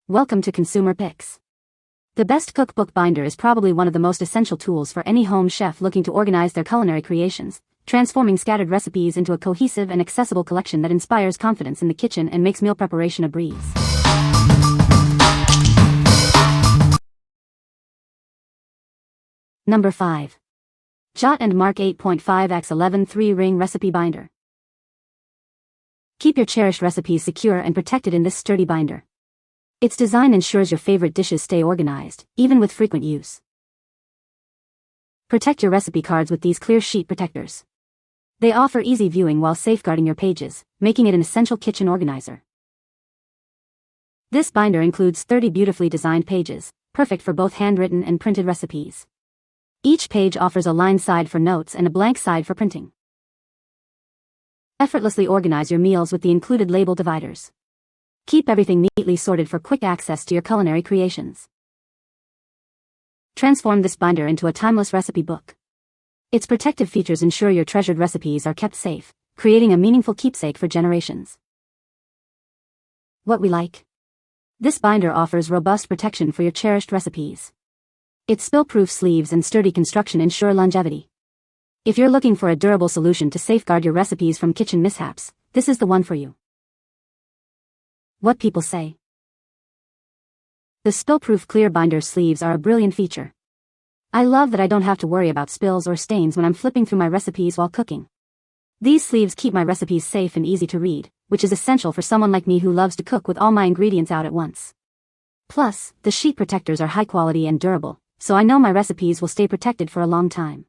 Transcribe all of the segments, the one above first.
Welcome to Consumer Picks. The best cookbook binder is probably one of the most essential tools for any home chef looking to organize their culinary creations, transforming scattered recipes into a cohesive and accessible collection that inspires confidence in the kitchen and makes meal preparation a breeze. Number 5. Jot and Mark 8.5x11 3-ring Recipe Binder. Keep your cherished recipes secure and protected in this sturdy binder. Its design ensures your favorite dishes stay organized, even with frequent use. Protect your recipe cards with these clear sheet protectors. They offer easy viewing while safeguarding your pages, making it an essential kitchen organizer. This binder includes 30 beautifully designed pages, perfect for both handwritten and printed recipes. Each page offers a lined side for notes and a blank side for printing. Effortlessly organize your meals with the included label dividers. Keep everything neatly sorted for quick access to your culinary creations. Transform this binder into a timeless recipe book. Its protective features ensure your treasured recipes are kept safe, creating a meaningful keepsake for generations. What we like. This binder offers robust protection for your cherished recipes. Its spill-proof sleeves and sturdy construction ensure longevity. If you're looking for a durable solution to safeguard your recipes from kitchen mishaps, this is the one for you. What people say. The spill-proof clear binder sleeves are a brilliant feature. I love that I don't have to worry about spills or stains when I'm flipping through my recipes while cooking. These sleeves keep my recipes safe and easy to read, which is essential for someone like me who loves to cook with all my ingredients out at once. Plus, the sheet protectors are high quality and durable, so I know my recipes will stay protected for a long time.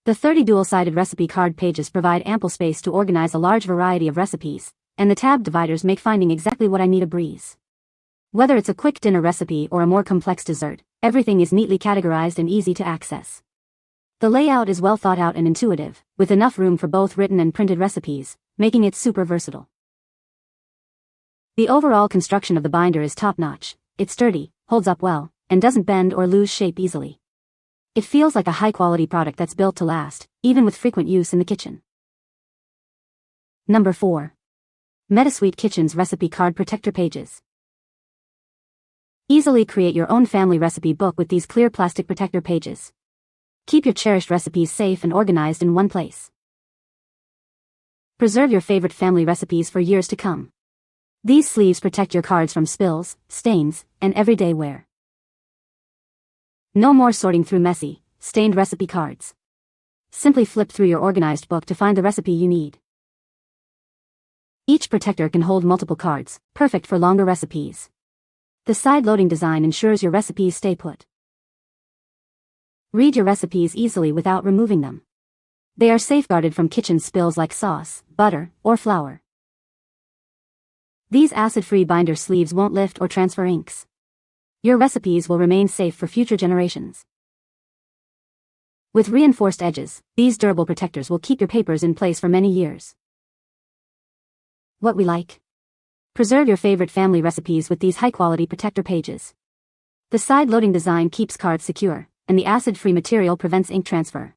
The 30 dual-sided recipe card pages provide ample space to organize a large variety of recipes, and the tab dividers make finding exactly what I need a breeze. Whether it's a quick dinner recipe or a more complex dessert, everything is neatly categorized and easy to access. The layout is well thought out and intuitive, with enough room for both written and printed recipes, making it super versatile. The overall construction of the binder is top-notch. It's sturdy, holds up well, and doesn't bend or lose shape easily. It feels like a high-quality product that's built to last, even with frequent use in the kitchen. Number 4. Meadowsweet Kitchen's Recipe Card Protector Pages. Easily create your own family recipe book with these clear plastic protector pages. Keep your cherished recipes safe and organized in one place. Preserve your favorite family recipes for years to come. These sleeves protect your cards from spills, stains, and everyday wear. No more sorting through messy, stained recipe cards. Simply flip through your organized book to find the recipe you need. Each protector can hold multiple cards, perfect for longer recipes. The side-loading design ensures your recipes stay put. Read your recipes easily without removing them. They are safeguarded from kitchen spills like sauce, butter, or flour. These acid-free binder sleeves won't lift or transfer inks. Your recipes will remain safe for future generations. With reinforced edges, these durable protectors will keep your papers in place for many years. What we like. Preserve your favorite family recipes with these high-quality protector pages. The side-loading design keeps cards secure, and the acid-free material prevents ink transfer.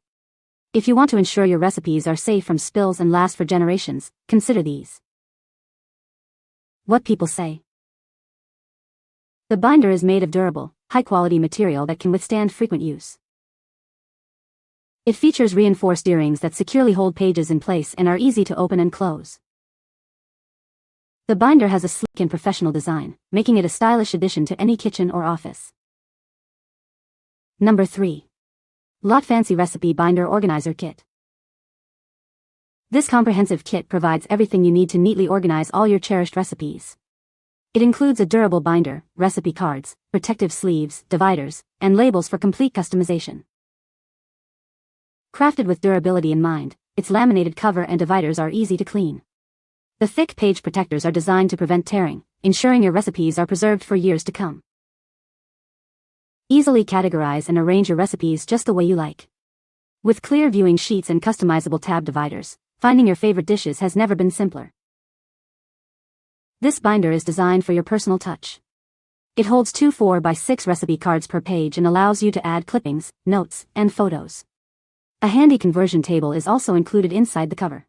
If you want to ensure your recipes are safe from spills and last for generations, consider these. What people say. The binder is made of durable, high-quality material that can withstand frequent use. It features reinforced earrings that securely hold pages in place and are easy to open and close. The binder has a sleek and professional design, making it a stylish addition to any kitchen or office. Number 3. LotFancy Recipe Binder Organizer Kit. This comprehensive kit provides everything you need to neatly organize all your cherished recipes. It includes a durable binder, recipe cards, protective sleeves, dividers, and labels for complete customization. Crafted with durability in mind, its laminated cover and dividers are easy to clean. The thick page protectors are designed to prevent tearing, ensuring your recipes are preserved for years to come. Easily categorize and arrange your recipes just the way you like. With clear viewing sheets and customizable tab dividers, finding your favorite dishes has never been simpler. This binder is designed for your personal touch. It holds 2 4x6 recipe cards per page and allows you to add clippings, notes, and photos. A handy conversion table is also included inside the cover.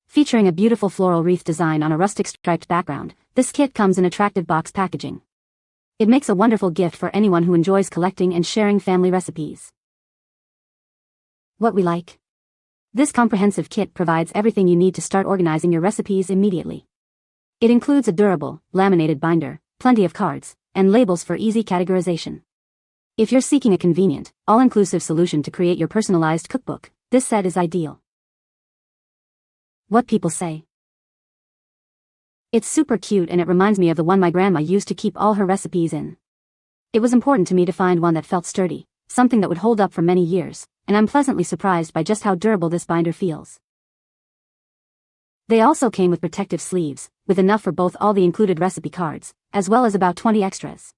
Featuring a beautiful floral wreath design on a rustic striped background, This kit comes in attractive box packaging. It makes a wonderful gift for anyone who enjoys collecting and sharing family recipes. What we like. This comprehensive kit provides everything you need to start organizing your recipes immediately. It includes a durable, laminated binder, plenty of cards, and labels for easy categorization. If you're seeking a convenient, all-inclusive solution to create your personalized cookbook, this set is ideal. What people say. It's super cute and it reminds me of the one my grandma used to keep all her recipes in. It was important to me to find one that felt sturdy, something that would hold up for many years, and I'm pleasantly surprised by just how durable this binder feels. They also came with protective sleeves, with enough for both all the included recipe cards, as well as about 20 extras.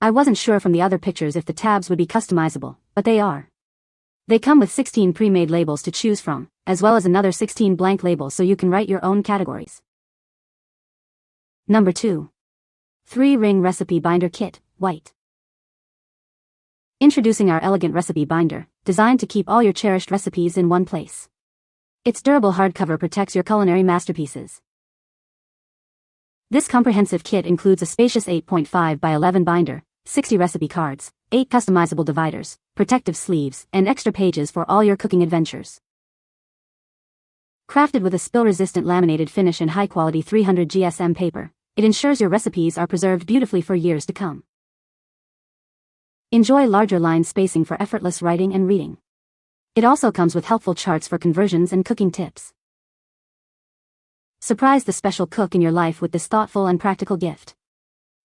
I wasn't sure from the other pictures if the tabs would be customizable, but they are. They come with 16 pre-made labels to choose from, as well as another 16 blank labels so you can write your own categories. Number 2. 3-Ring Recipe Binder Kit, White. Introducing our elegant recipe binder, designed to keep all your cherished recipes in one place. Its durable hardcover protects your culinary masterpieces. This comprehensive kit includes a spacious 8.5 by 11 binder, 60 recipe cards, 8 customizable dividers, protective sleeves, and extra pages for all your cooking adventures. Crafted with a spill-resistant laminated finish and high-quality 300 GSM paper, it ensures your recipes are preserved beautifully for years to come. Enjoy larger line spacing for effortless writing and reading. It also comes with helpful charts for conversions and cooking tips. Surprise the special cook in your life with this thoughtful and practical gift.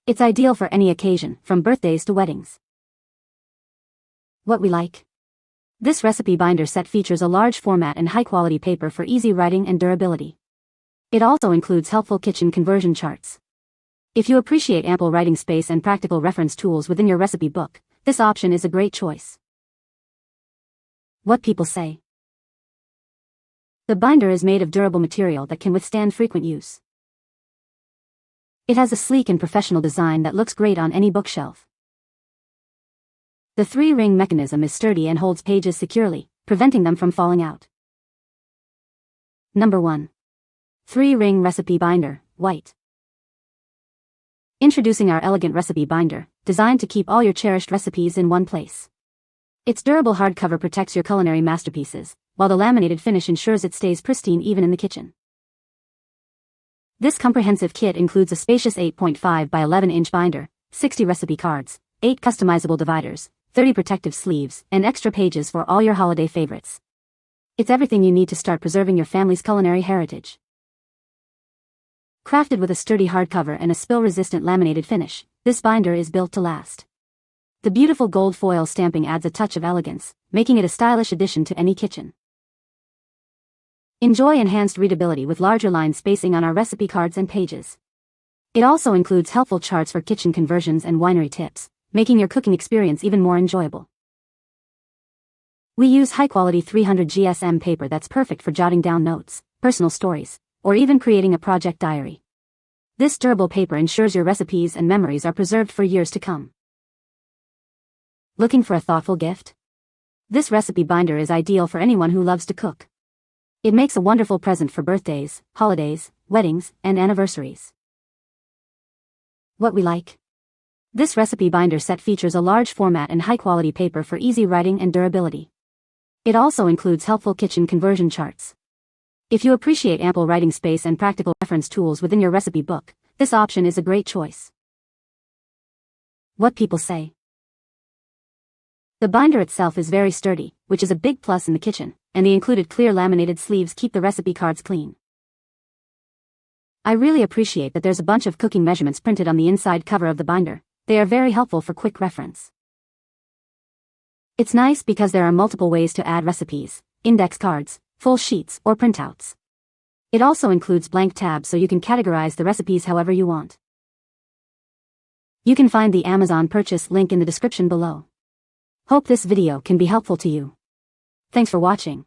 It's ideal for any occasion, from birthdays to weddings. What we like. This recipe binder set features a large format and high-quality paper for easy writing and durability. It also includes helpful kitchen conversion charts. If you appreciate ample writing space and practical reference tools within your recipe book, this option is a great choice. What people say. The binder is made of durable material that can withstand frequent use. It has a sleek and professional design that looks great on any bookshelf. The 3-ring mechanism is sturdy and holds pages securely, preventing them from falling out. Number 1. 3-Ring Recipe Binder, White. Introducing our elegant recipe binder, designed to keep all your cherished recipes in one place. Its durable hardcover protects your culinary masterpieces, while the laminated finish ensures it stays pristine even in the kitchen. This comprehensive kit includes a spacious 8.5 by 11-inch binder, 60 recipe cards, 8 customizable dividers, 30 protective sleeves, and extra pages for all your holiday favorites. It's everything you need to start preserving your family's culinary heritage. Crafted with a sturdy hardcover and a spill-resistant laminated finish, this binder is built to last. The beautiful gold foil stamping adds a touch of elegance, making it a stylish addition to any kitchen. Enjoy enhanced readability with larger line spacing on our recipe cards and pages. It also includes helpful charts for kitchen conversions and winery tips, making your cooking experience even more enjoyable. We use high-quality 300 GSM paper that's perfect for jotting down notes, personal stories, or even creating a project diary. This durable paper ensures your recipes and memories are preserved for years to come. Looking for a thoughtful gift? This recipe binder is ideal for anyone who loves to cook. It makes a wonderful present for birthdays, holidays, weddings, and anniversaries. What we like. This recipe binder set features a large format and high-quality paper for easy writing and durability. It also includes helpful kitchen conversion charts. If you appreciate ample writing space and practical reference tools within your recipe book, this option is a great choice. What people say. The binder itself is very sturdy, which is a big plus in the kitchen, and the included clear laminated sleeves keep the recipe cards clean. I really appreciate that there's a bunch of cooking measurements printed on the inside cover of the binder. They are very helpful for quick reference. It's nice because there are multiple ways to add recipes, index cards, full sheets, or printouts. It also includes blank tabs so you can categorize the recipes however you want. You can find the Amazon purchase link in the description below. Hope this video can be helpful to you. Thanks for watching.